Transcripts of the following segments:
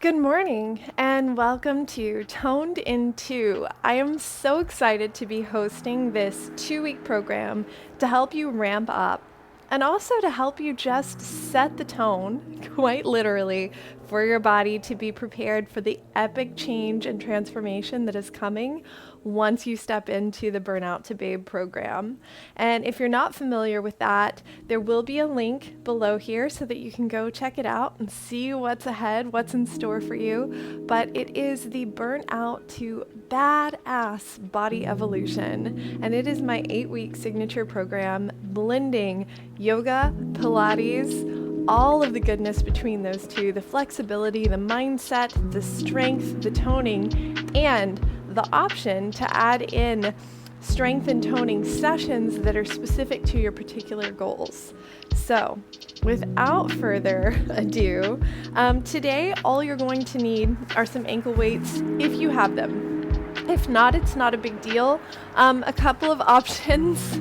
Good morning and welcome to Toned in 2. I am so excited to be hosting this 2-week program to help you ramp up and also to help you just set the tone, quite literally, for your body to be prepared for the epic change and transformation that is coming once you step into the Burnout to B.A.B.E program. And if you're not familiar with that, there will be a link below here so that you can go check it out and see what's ahead, what's in store for you. But it is the Burnout to Badass Body Evolution, and it is my 8-week signature program blending yoga, Pilates, all of the goodness between those two, the flexibility, the mindset, the strength, the toning, and the option to add in strength and toning sessions that are specific to your particular goals. So, without further ado, today all you're going to need are some ankle weights if you have them. If not, it's not a big deal. A couple of options.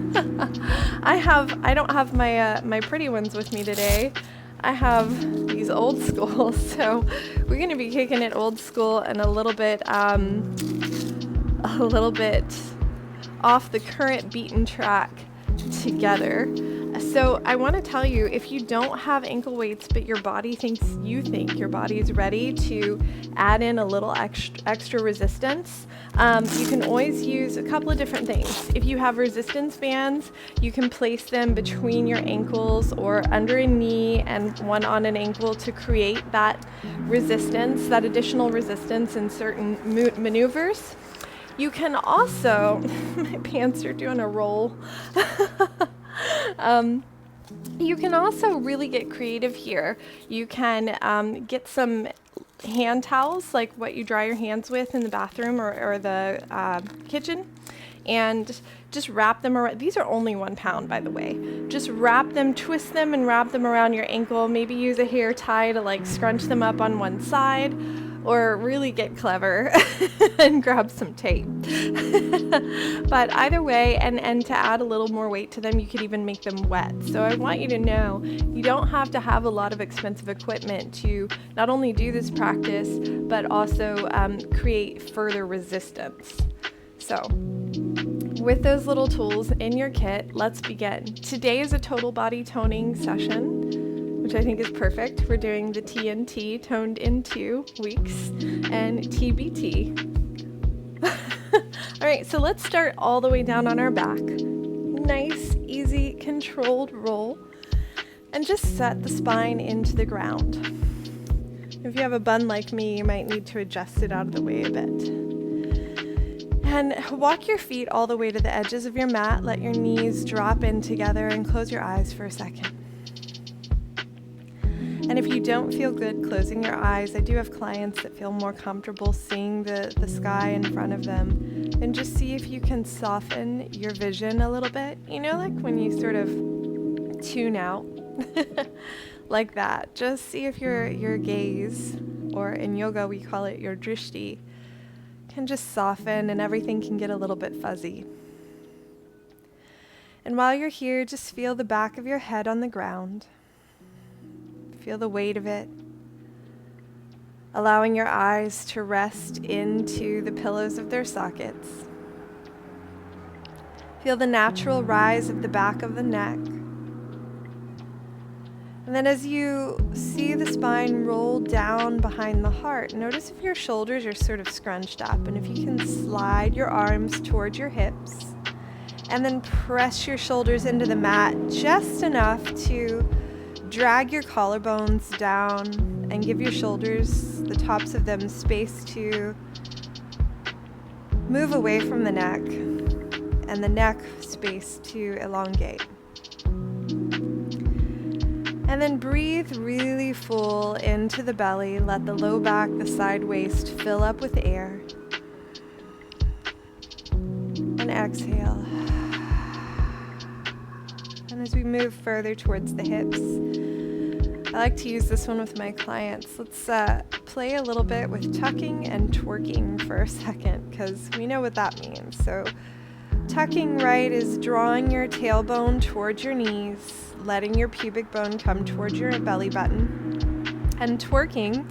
I don't have my pretty ones with me today. I have these old school, so we're going to be kicking it old school and a little bit off the current beaten track together. So I want to tell you, if you don't have ankle weights, but your body thinks your body is ready to add in a little extra resistance, you can always use a couple of different things. If you have resistance bands, you can place them between your ankles or under a knee and one on an ankle to create that resistance, that additional resistance in certain maneuvers. You can also, my pants are doing a roll. You can also really get creative here. You can get some hand towels, like what you dry your hands with in the bathroom or the kitchen, and just wrap them around. These are only 1 pound, by the way. Just wrap them, twist them, and wrap them around your ankle. Maybe use a hair tie to like scrunch them up on one side, or really get clever and grab some tape. But either way, and to add a little more weight to them, you could even make them wet. So I want you to know you don't have to have a lot of expensive equipment to not only do this practice, but also create further resistance. So with those little tools in your kit, let's begin. Today is a total body toning session, which I think is perfect. We're doing the TNT, toned in 2 weeks, and TBT. All right, so let's start all the way down on our back. Nice, easy, controlled roll, and just set the spine into the ground. If you have a bun like me, you might need to adjust it out of the way a bit. And walk your feet all the way to the edges of your mat. Let your knees drop in together and close your eyes for a second. And if you don't feel good closing your eyes, I do have clients that feel more comfortable seeing the sky in front of them. And just see if you can soften your vision a little bit. You know, like when you sort of tune out, like that. Just see if your gaze, or in yoga we call it your drishti, can just soften and everything can get a little bit fuzzy. And while you're here, just feel the back of your head on the ground. Feel the weight of it, allowing your eyes to rest into the pillows of their sockets. Feel the natural rise of the back of the neck. And then as you see the spine roll down behind the heart, notice if your shoulders are sort of scrunched up, and if you can slide your arms towards your hips, and then press your shoulders into the mat just enough to drag your collarbones down and give your shoulders, the tops of them, space to move away from the neck, and the neck space to elongate. And then breathe really full into the belly. Let the low back, the side waist fill up with air. And exhale. And as we move further towards the hips, I like to use this one with my clients. Let's play a little bit with tucking and twerking for a second, because we know what that means. So tucking right is drawing your tailbone towards your knees, letting your pubic bone come towards your belly button. And twerking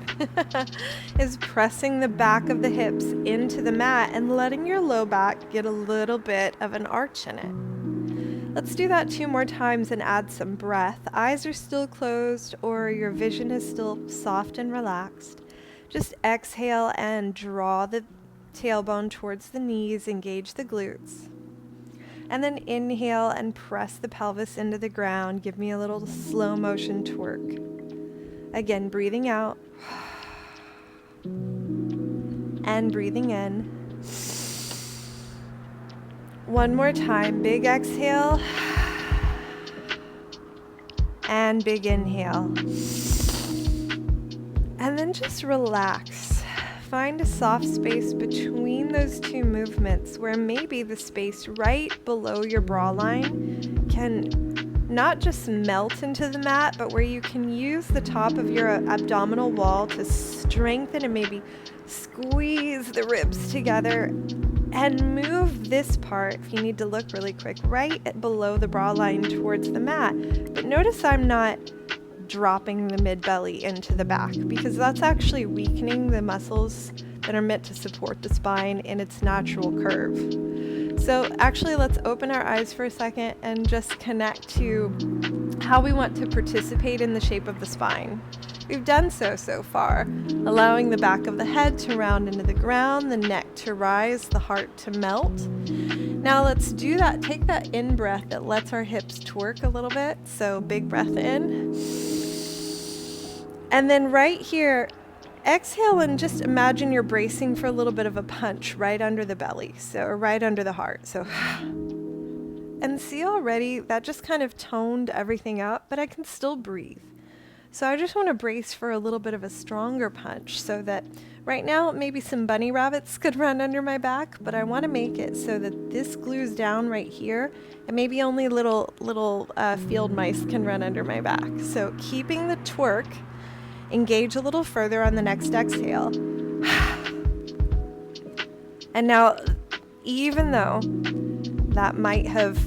is pressing the back of the hips into the mat and letting your low back get a little bit of an arch in it. Let's do that 2 more times and add some breath. Eyes are still closed or your vision is still soft and relaxed. Just exhale and draw the tailbone towards the knees, engage the glutes. And then inhale and press the pelvis into the ground. Give me a little slow motion twerk. Again, breathing out and breathing in. One more time, big exhale and big inhale. And then just relax. Find a soft space between those 2 movements where maybe the space right below your bra line can not just melt into the mat, but where you can use the top of your abdominal wall to strengthen and maybe squeeze the ribs together and move this part, if you need to look really quick, right below the bra line towards the mat. But notice I'm not dropping the mid-belly into the back because that's actually weakening the muscles that are meant to support the spine in its natural curve. So actually, let's open our eyes for a second and just connect to how we want to participate in the shape of the spine. We've done so far, allowing the back of the head to round into the ground, the neck to rise, the heart to melt. Now let's do that. Take that in breath that lets our hips twerk a little bit. So big breath in. And then right here, exhale and just imagine you're bracing for a little bit of a punch right under the belly, so right under the heart. So, and see already that just kind of toned everything up, but I can still breathe. So I just want to brace for a little bit of a stronger punch so that right now maybe some bunny rabbits could run under my back, but I want to make it so that this glues down right here and maybe only little field mice can run under my back. So keeping the twerk, engage a little further on the next exhale. And now, even though that might have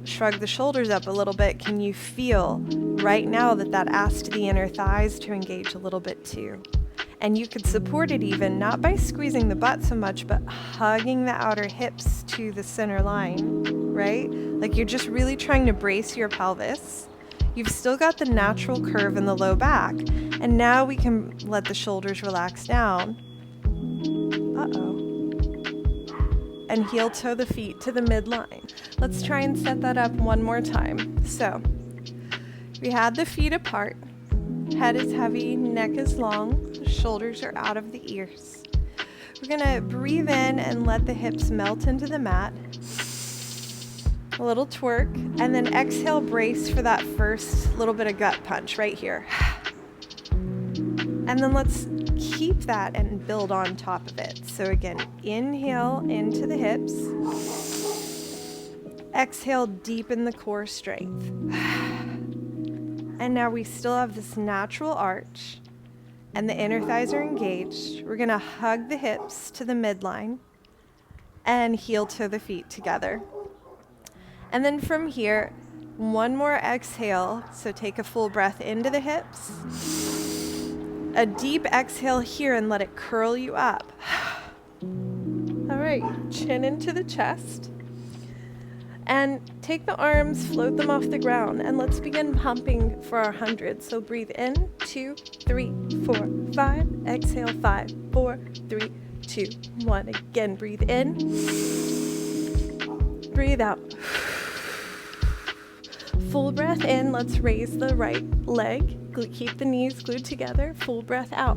shrugged the shoulders up a little bit, can you feel right now that asks the inner thighs to engage a little bit too? And you could support it even, not by squeezing the butt so much, but hugging the outer hips to the center line, right? Like you're just really trying to brace your pelvis. You've still got the natural curve in the low back. And now we can let the shoulders relax down. And heel toe the feet to the midline. Let's try and set that up one more time. So we had the feet apart. Head is heavy, neck is long, shoulders are out of the ears. We're gonna breathe in and let the hips melt into the mat. A little twerk, and then exhale, brace for that first little bit of gut punch right here. And then let's keep that and build on top of it. So again, inhale into the hips. Exhale, deepen the core strength. And now we still have this natural arch and the inner thighs are engaged. We're gonna hug the hips to the midline and heel toe the feet together. And then from here, one more exhale. So take a full breath into the hips. A deep exhale here and let it curl you up. All right, chin into the chest. And take the arms, float them off the ground, and let's begin pumping for our 100. So breathe in, 2, 3, 4, 5. Exhale, 5, 4, 3, 2, 1. Again, breathe in. Breathe out. Full breath in. Let's raise the right leg. Keep the knees glued together. Full breath out.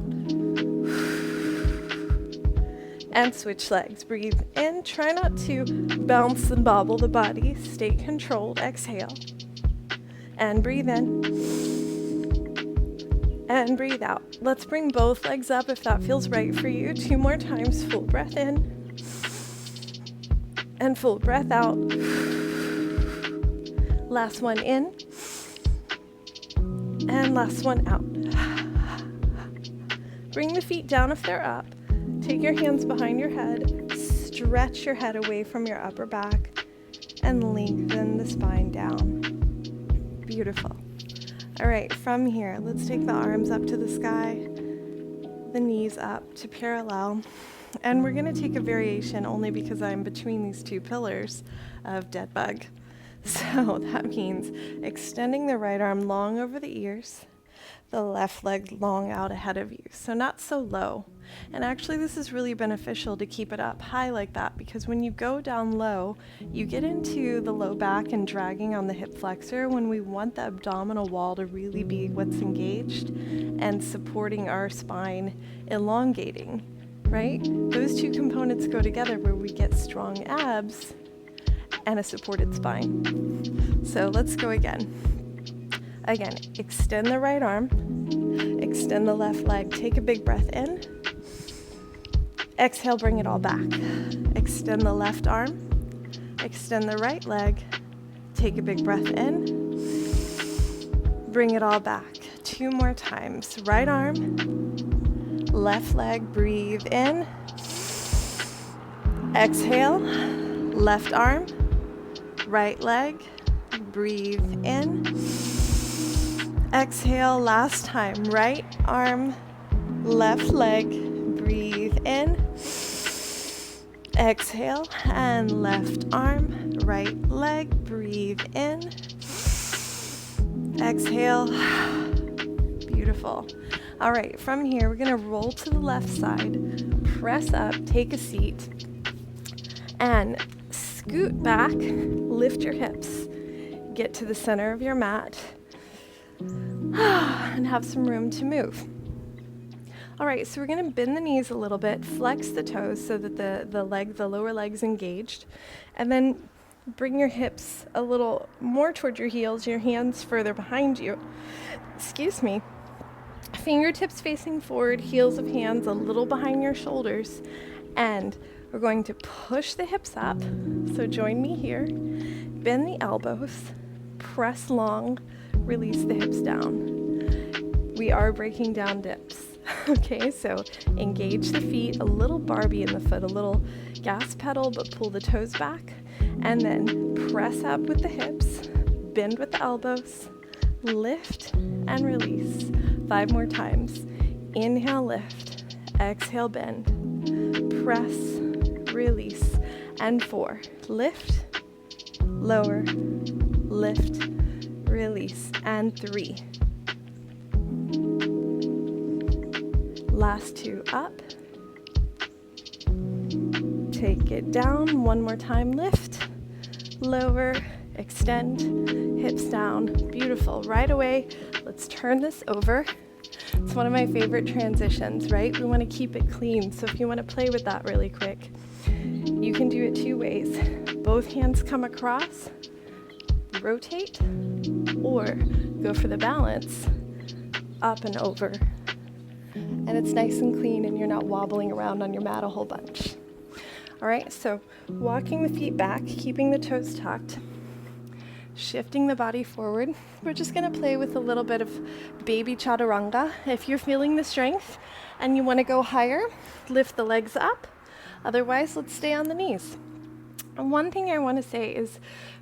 And switch legs. Breathe in. Try not to bounce and bobble the body. Stay controlled. Exhale. And breathe in. And breathe out. Let's bring both legs up if that feels right for you. 2 more times. Full breath in. And full breath out. Last one in. And last one out. Bring the feet down if they're up. Take your hands behind your head. Stretch your head away from your upper back and lengthen the spine down. Beautiful. All right, from here, let's take the arms up to the sky, the knees up to parallel. And we're gonna take a variation only because I'm between these two pillars of dead bug. So that means extending the right arm long over the ears, the left leg long out ahead of you, so not so low. And actually this is really beneficial to keep it up high like that, because when you go down low, you get into the low back and dragging on the hip flexor when we want the abdominal wall to really be what's engaged and supporting our spine, elongating, right? Those two components go together where we get strong abs and a supported spine. So let's go again. Again, extend the right arm, extend the left leg, take a big breath in. Exhale, bring it all back. Extend the left arm, extend the right leg, take a big breath in. Bring it all back. 2 more times. Right arm, left leg, breathe in. Exhale, left arm, right leg, breathe in. Exhale, last time. Right arm, left leg, breathe in. Exhale, and left arm, right leg, breathe in. Exhale. Beautiful. All right, from here, we're gonna roll to the left side, press up, take a seat, and scoot back, lift your hips, get to the center of your mat, and have some room to move. All right, so we're gonna bend the knees a little bit, flex the toes so that the lower leg's engaged, and then bring your hips a little more toward your heels, your hands further behind you. Excuse me. Fingertips facing forward, heels of hands a little behind your shoulders, and we're going to push the hips up. So join me here. Bend the elbows, press long, release the hips down. We are breaking down dips. Okay, so engage the feet, a little Barbie in the foot, a little gas pedal, but pull the toes back, and then press up with the hips, bend with the elbows, lift and release. 5 more times. Inhale, lift. Exhale, bend. Press, release. And 4. Lift, lower, lift, release. And 3. Last 2 up. Take it down. 1 more time. Lift, lower, extend, hips down. Beautiful. Right away, let's turn this over. It's one of my favorite transitions, right? We want to keep it clean. So if you want to play with that really quick, you can do it 2 ways. Both hands come across, rotate, or go for the balance, up and over. And it's nice and clean and you're not wobbling around on your mat a whole bunch. All right, so walking the feet back, keeping the toes tucked, shifting the body forward. We're just gonna play with a little bit of baby chaturanga. If you're feeling the strength and you wanna go higher, lift the legs up. Otherwise, let's stay on the knees. And one thing I wanna say is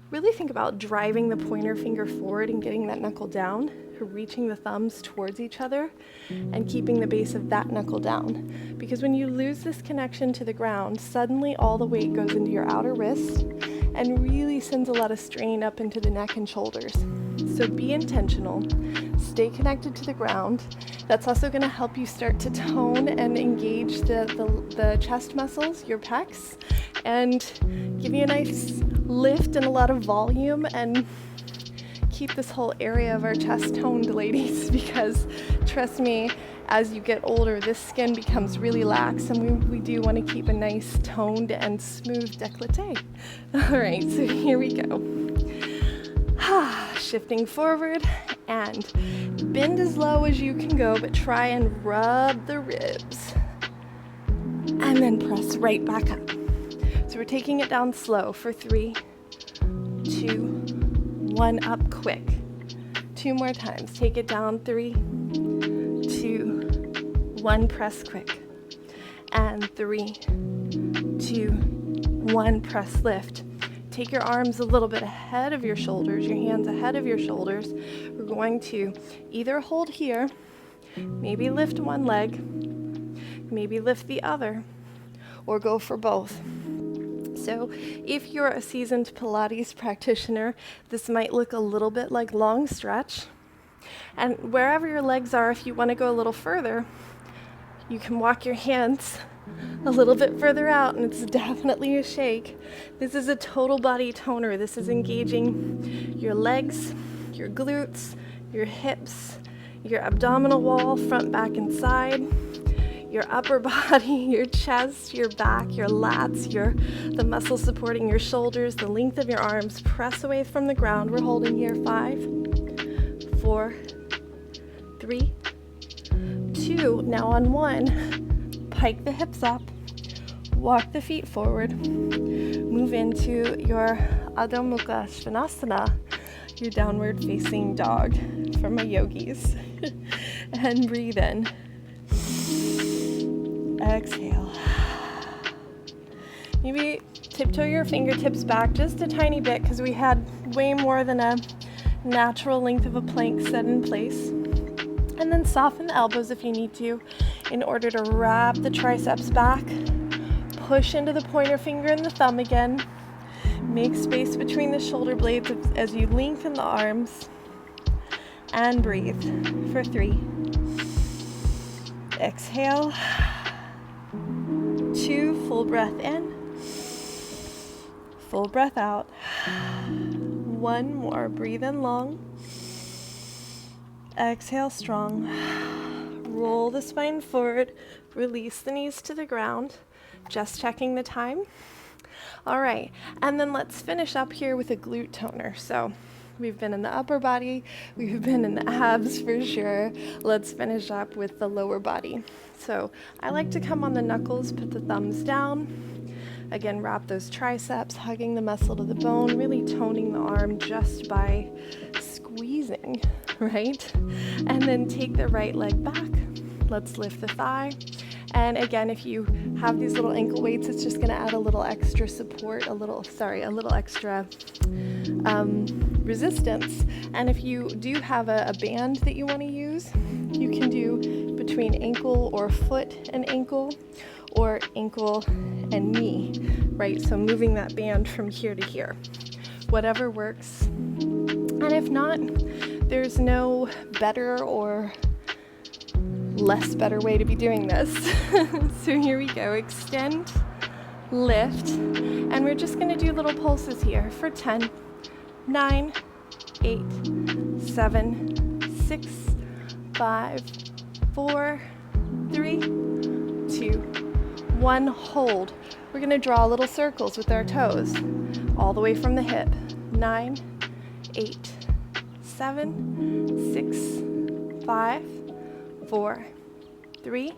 really think about driving the pointer finger forward and getting that knuckle down, reaching the thumbs towards each other and keeping the base of that knuckle down. Because when you lose this connection to the ground, suddenly all the weight goes into your outer wrist and really sends a lot of strain up into the neck and shoulders. So be intentional, stay connected to the ground. That's also gonna help you start to tone and engage the chest muscles, your pecs, and give you a nice lift and a lot of volume, and keep this whole area of our chest toned, ladies, because trust me, as you get older, this skin becomes really lax, and we do want to keep a nice toned and smooth décolleté. All right, so here we go. Shifting forward and bend as low as you can go, but try and rub the ribs. And then press right back up. So we're taking it down slow for 3, 2, 1, up quick. 2 more times. Take it down. 3, 2, 1, press quick. And 3, 2, 1, press lift. take your arms a little bit ahead of your shoulders, your hands ahead of your shoulders. We're going to either hold here, maybe lift one leg, maybe lift the other, or go for both. So if you're a seasoned Pilates practitioner, this might look a little bit like long stretch. And wherever your legs are, if you want to go a little further, you can walk your hands a little bit further out, and it's definitely a shake. This is a total body toner. This is engaging your legs, your glutes, your hips, your abdominal wall, front, back, and side, your upper body, your chest, your back, your lats, the muscles supporting your shoulders, the length of your arms. Press away from the ground. We're holding here. 5, 4, 3, 2. Now on 1, pike the hips up, walk the feet forward, move into your Adho Mukha Svanasana, your downward facing dog for my yogis. And breathe in. Exhale. Maybe tiptoe your fingertips back just a tiny bit, because we had way more than a natural length of a plank set in place. And then soften the elbows if you need to in order to wrap the triceps back. Push into the pointer finger and the thumb again. Make space between the shoulder blades as you lengthen the arms. And breathe for 3. Exhale. 2, full breath in. Full breath out. 1 more, breathe in long. Exhale strong. Roll the spine forward. Release the knees to the ground. Just checking the time. All right, and then let's finish up here with a glute toner. So we've been in the upper body, we've been in the abs for sure. Let's finish up with the lower body. So I like to come on the knuckles, put the thumbs down. Again, wrap those triceps, hugging the muscle to the bone, really toning the arm just by squeezing, right? And then take the right leg back. Let's lift the thigh. And again, if you have these little ankle weights, it's just going to add a little extra support, a little extra resistance. And if you do have a band that you want to use, you can do between ankle or foot and ankle, or ankle and knee, right? So moving that band from here to here, whatever works. And if not, there's no better or less better way to be doing this. So here we go. Extend, lift, and we're just going to do little pulses here for 10, 9, 8, 7, 6, 5, 4, 3, 2, 1. Hold. We're going to draw little circles with our toes all the way from the hip. 9, 8, 7, 6, 5, 4, 3,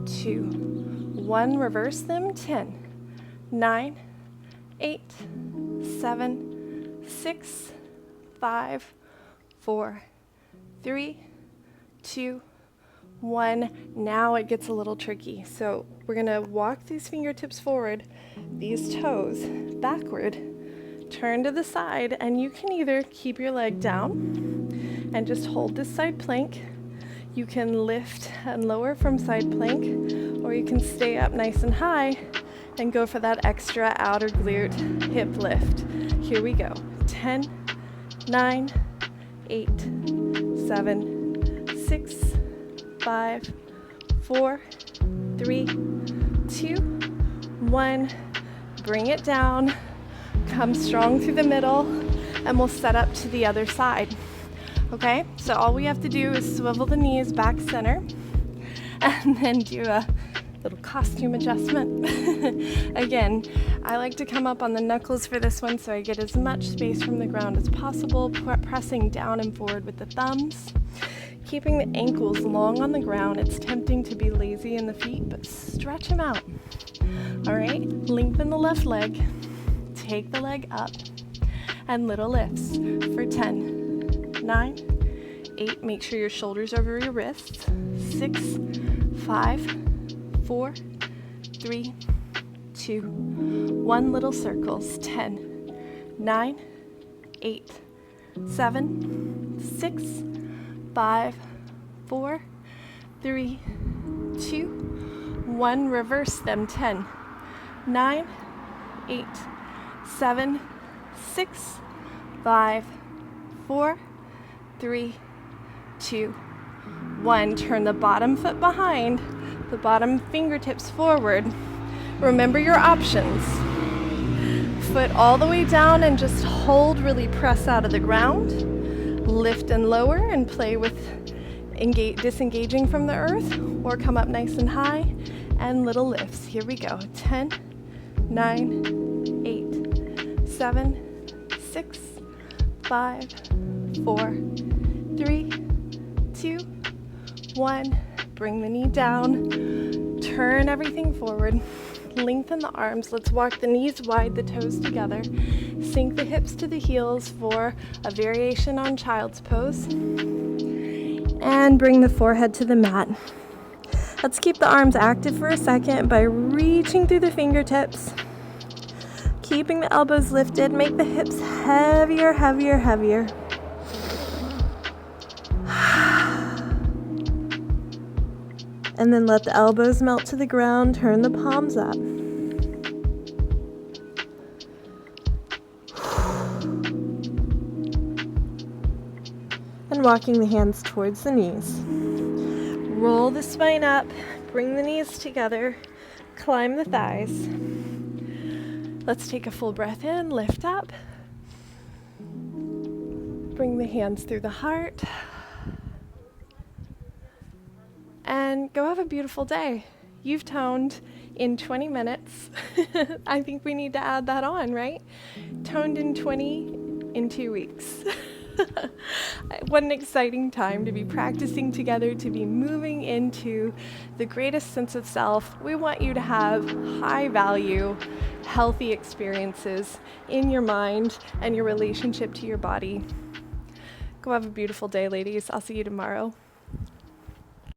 2, 1. Reverse them. 10, 9, 8, 7, 6, 5, 4, 3, 2, 1. Now it gets a little tricky. So we're going to walk these fingertips forward, these toes backward, turn to the side, and you can either keep your leg down and just hold this side plank. You can lift and lower from side plank, or you can stay up nice and high and go for that extra outer glute hip lift. Here we go. 10, 9, 8, 7, 6, 5, 4, 3, 2, 1. Bring it down. Come strong through the middle, and we'll set up to the other side. Okay, so all we have to do is swivel the knees back center and then do a little costume adjustment. Again, I like to come up on the knuckles for this one so I get as much space from the ground as possible, pressing down and forward with the thumbs. Keeping the ankles long on the ground. It's tempting to be lazy in the feet, but stretch them out. All right, lengthen the left leg, take the leg up, and little lifts for 10, 9, 8, make sure your shoulders are over your wrists, 6, 5, 4, 3, 2, 1, little circles, 10, 9, 8, 7, 6, 5, 4, 3, 2, 1. Reverse them. 10, 9, 8, 7, 6, 5, 4, 3, 2, 1. Turn the bottom foot behind, the bottom fingertips forward. Remember your options. Foot all the way down and just hold, really press out of the ground. Lift and lower and play with disengaging from the earth, or come up nice and high and little lifts. Here we go. 10, 9, 8, 7, 6, 5, 4, 3, 2, 1. Bring the knee down. Turn everything forward. Lengthen the arms. Let's walk the knees wide, the toes together. Sink the hips to the heels for a variation on child's pose. And bring the forehead to the mat. Let's keep the arms active for a second by reaching through the fingertips. Keeping the elbows lifted. Make the hips heavier, heavier, heavier. And then let the elbows melt to the ground. Turn the palms up. And walking the hands towards the knees. Roll the spine up. Bring the knees together. Climb the thighs. Let's take a full breath in. Lift up. Bring the hands through the heart. And go have a beautiful day. You've toned in 20 minutes. I think we need to add that on, right? Toned in 20 in 2 weeks. What an exciting time to be practicing together, to be moving into the greatest sense of self. We want you to have high value, healthy experiences in your mind and your relationship to your body. Go have a beautiful day, ladies. I'll see you tomorrow.